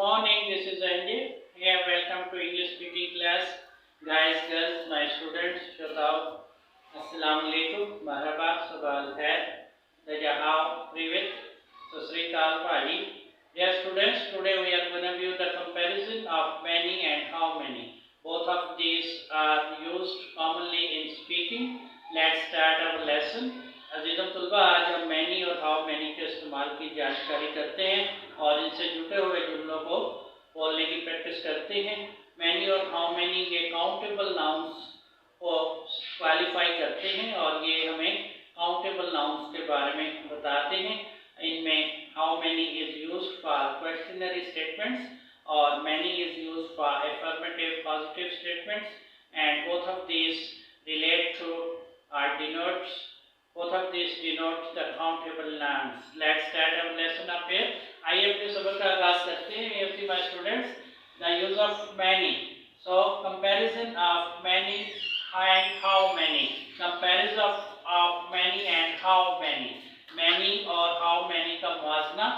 morning, this is Anjay. Here, welcome to English speaking class. Guys, girls, my students, Shotao, Assalamu alaikum, Marhaba, Sabah al-Khair, Rajahao, Privet, Sasrikal, Pali. Dear students, today we are going to view the comparison of many and how many. Both of these are used commonly in speaking. Let's start our lesson. अजीज़म तलबा, आज हम many और how many के इस्तेमाल की जानकारी करते हैं और इनसे जुड़े हुए जुमलों को बोलने की प्रैक्टिस करते हैं। मैनी और हाउ मैनी ये काउंटेबल नाउन्स को क्वालिफाई करते हैं और ये हमें काउंटेबल नाउन्स के बारे में बताते हैं। इनमें how many is used for questionary statements और many is used for affirmative positive statements and both of these relate to और denotes Both of these denote the countable nouns. Let's start our lesson up here. आइए अपने सबक का आगाज करते हैं। Here see my students, the use of many. So comparison of many and how many. Comparison of many and how many. Many और how many का मुआवजा,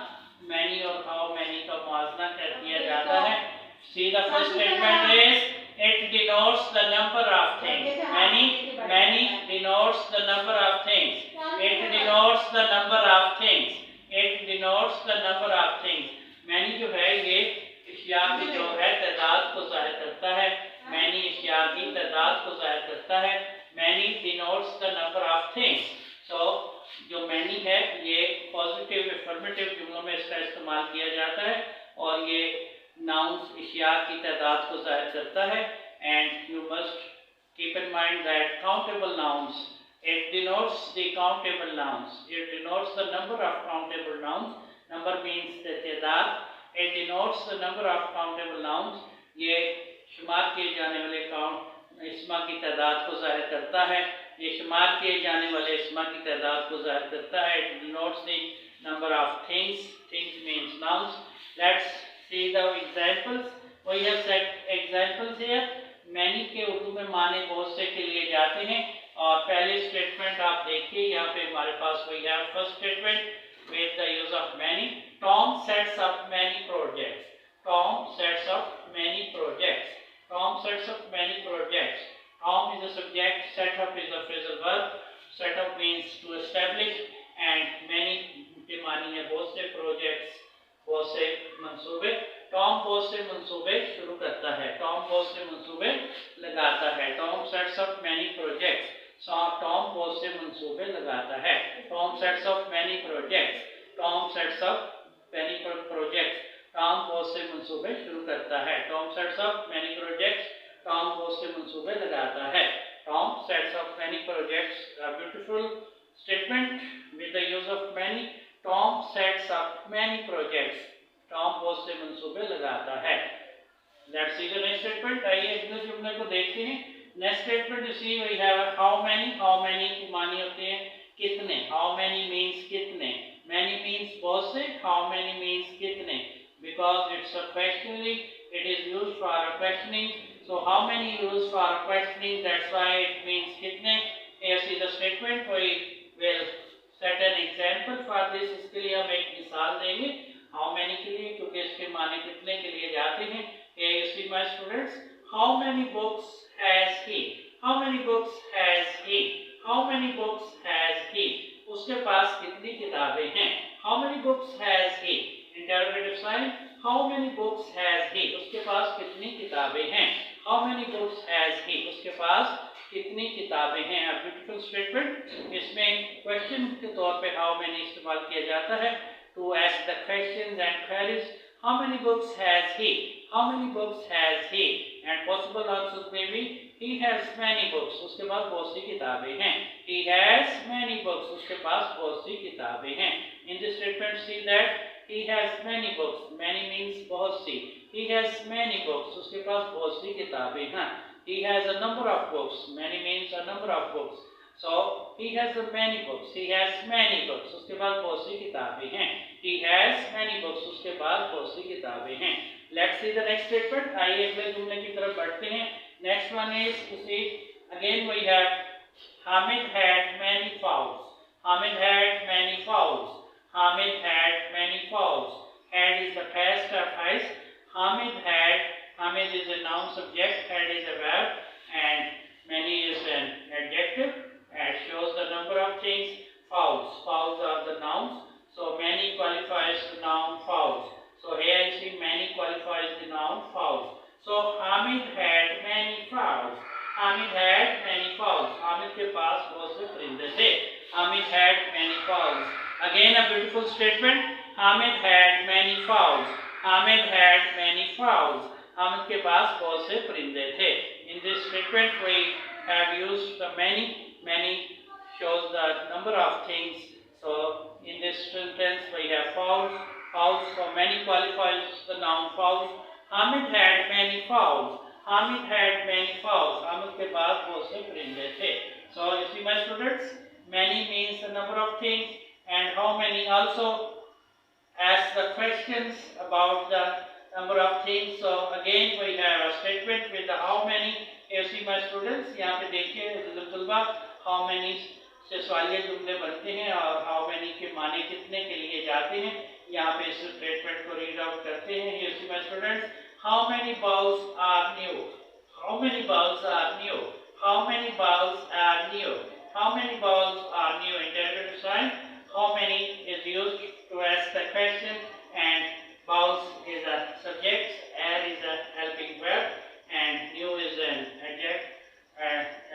many और how many का मुआवजा कर दिया जाता है। See the first statement is it denotes the number of things. Many denotes the number of things. It denotes the number of things. It denotes the number of things. Many जो है ये इश्या की जो है तादाद को ज़ाहिर करता है। Many इश्या की तादाद को ज़ाहिर करता है। Many denotes the number of things. So जो many है ये पॉजिटिव अफर्मेटिव जुमलों में इसका इस्तेमाल किया जाता है और ये nouns इश्या की तादाद को ज़ाहिर करता है। And you must keep in mind that countable nouns, it denotes the countable nouns. It denotes the number of countable nouns. Number means the तादाद. It denotes the number of countable nouns. ये शुमार किए जाने वाले count इस्मा की तादाद को ज़ाहिर करता है। ये शुमार किए जाने वाले इस्मा की तादाद को ज़ाहिर करता है। It denotes the number of things. Things means nouns. Let's see the examples. We have set examples here. Many के उर्दू में माने बहुत से के लिए जाते हैं और पहले स्टेटमेंट आप देखिए यहाँ पे हमारे पास वही है। First statement with the use of many. Tom sets up many projects. Tom sets up many projects. Tom sets up many projects. Tom is a subject, set up is a phrasal verb. Set up means to establish and many के मानी है बहुत से projects, बहुत से मंसूबे। Tom बहुत से मंसूबे शुरू करता है। टॉम बहुत से मंसूबे लगाता है। Tom sets up many projects. Tom बहुत से मंसूबे लगाता है। Tom sets up many projects. Tom sets up many projects. Tom बहुत से मंसूबे शुरू करता है। Tom sets up many projects. Tom बहुत से मंसूबे लगाता है। Tom sets up many projects. A beautiful statement with the use of many. Tom sets up many projects. Tom बहुत से मंसूबे लगाता है। Let's see the next statement. आइए अगले जुमले को देखते हैं। Next statement you see we have how many. How many की मानी होते हैं कितने। How many means कितने। Many means बहुत से। How many means कितने। Because it's a questioning, it is used for a questioning. So how many used for a questioning, that's why it means कितने। Here see the statement. We will set an example for this. इसके लिए हम एक मिसाल देंगे how many के लिए, क्योंकि इसके माने कितने के लिए जाते हैं। Here you see my students, how many books has he? How many books has he? How many books has he? उसके पास कितनी किताबें हैं। How many books has he? Interrogative sign. How many books has he? उसके पास कितनी किताबें हैं। How many books has he? उसके पास कितनी किताबें हैं। A beautiful statement. इसमें क्वेश्चन के तौर पे how many इस्तेमाल किया जाता है to ask the questions and queries. How many books has he? How many books has he? And possible answers may be he has many books. उसके पास बहुत सी किताबें हैं। He has many books. उसके पास बहुत सी किताबें हैं। In this statement see that he has many books. Many means बहुत सी। He has many books. उसके पास बहुत सी किताबें हैं। He has a number of books. Many means a number of books. So he has many books. He has many books. उसके बाद बहुत सी किताबें हैं। He has many books. उसके बाद बहुत सी किताबें हैं। Let's see the next statement. आइए अगले जुमले की तरफ बढ़ते हैं। Next one is to see again we have Hamid had many fowls. Hamid had many fowls. Hamid had many fowls. Had is the past of has. Hamid had. Hamid is a noun subject, had is a verb, and many is an adjective. Had shows the number of things. Fowls. Fowls are the nouns. So many qualifies the noun fowls. So here you see many qualifies the noun fowls. So Hamid had many fowls. Hamid had many fowls. Hamid के पास बहुत से परिंदे थे. Hamid had many fowls. Again a beautiful statement. Hamid had many fowls. Hamid had many fowls. Hamid के पास बहुत से परिंदे थे. In this statement we have used the many. Many shows the number of things. So in this sentence we have fowls. Fowls, so many qualifies the noun fowls. Hamid had many fowls. Hamid had many fowls. Hamid के पास बहुत से परिंदे थे. So you see my students, many means the number of things, and how many also ask the questions about the number of things. So again we have a statement with the how many. You see my students, यहाँ पे देखिए तुलबा how many से सवालिया जुमले बनते हैं और how many के माने कितने के लिए जाते हैं. यहाँ पे इस स्टेटमेंट को रीड आउट करते हैं. You see my students, how many balls are new? How many balls are new? How many balls are new? How many balls are new? Interrogative sign. How many is used to ask the question, and balls is a subject, air is a helping verb, and new is an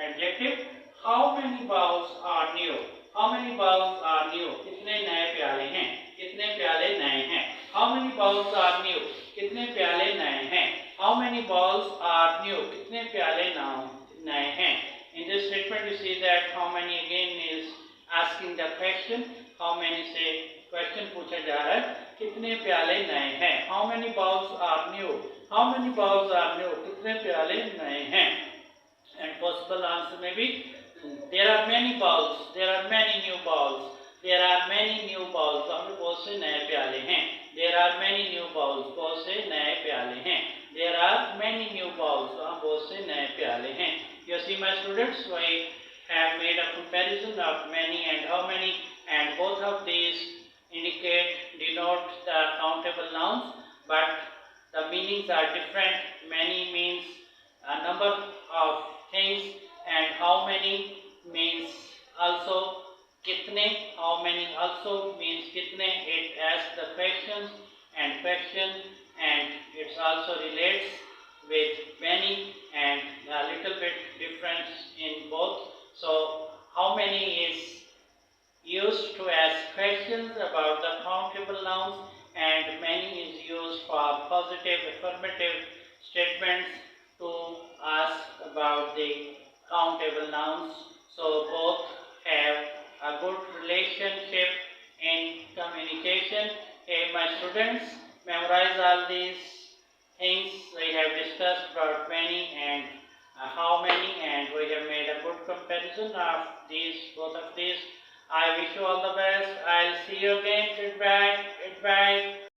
adjective. How many balls are new? How many balls are new? कितने नए प्याले हैं? कितने प्याले नए हैं? How many balls are new? कितने प्याले नए हैं? How many balls are new? कितने प्याले नए हैं? In this statement you see that how many again is asking the question. How many से question पूछा जा रहा है. कितने प्याले नए हैं? How many balls are new? How many balls are new? कितने प्याले नए हैं? And possible answer may be there are many balls. There are many new balls. There are many new balls. हम लोग बहुत से नए प्याले हैं. There are many new balls. बहुत से नए प्याले हैं. There are many new balls. हम बहुत से नए प्याले हैं. You see my students, we have made a comparison of many and how many, and both of these denote the countable nouns, but the meanings are different. Many means a number of things, and how many means also kitne. How many also means kitne. It asks the questions and question, and it also relates with many, and a little bit difference in both. So how many is used to ask questions about the countable nouns, and many is used for positive affirmative statements to ask about the countable nouns. So both have a good relationship in communication. Hey my students, memorize all these things. We have discussed about many and how many, and we have made a good comparison of both of these. I wish you all the best. I'll see you again. Goodbye. Goodbye.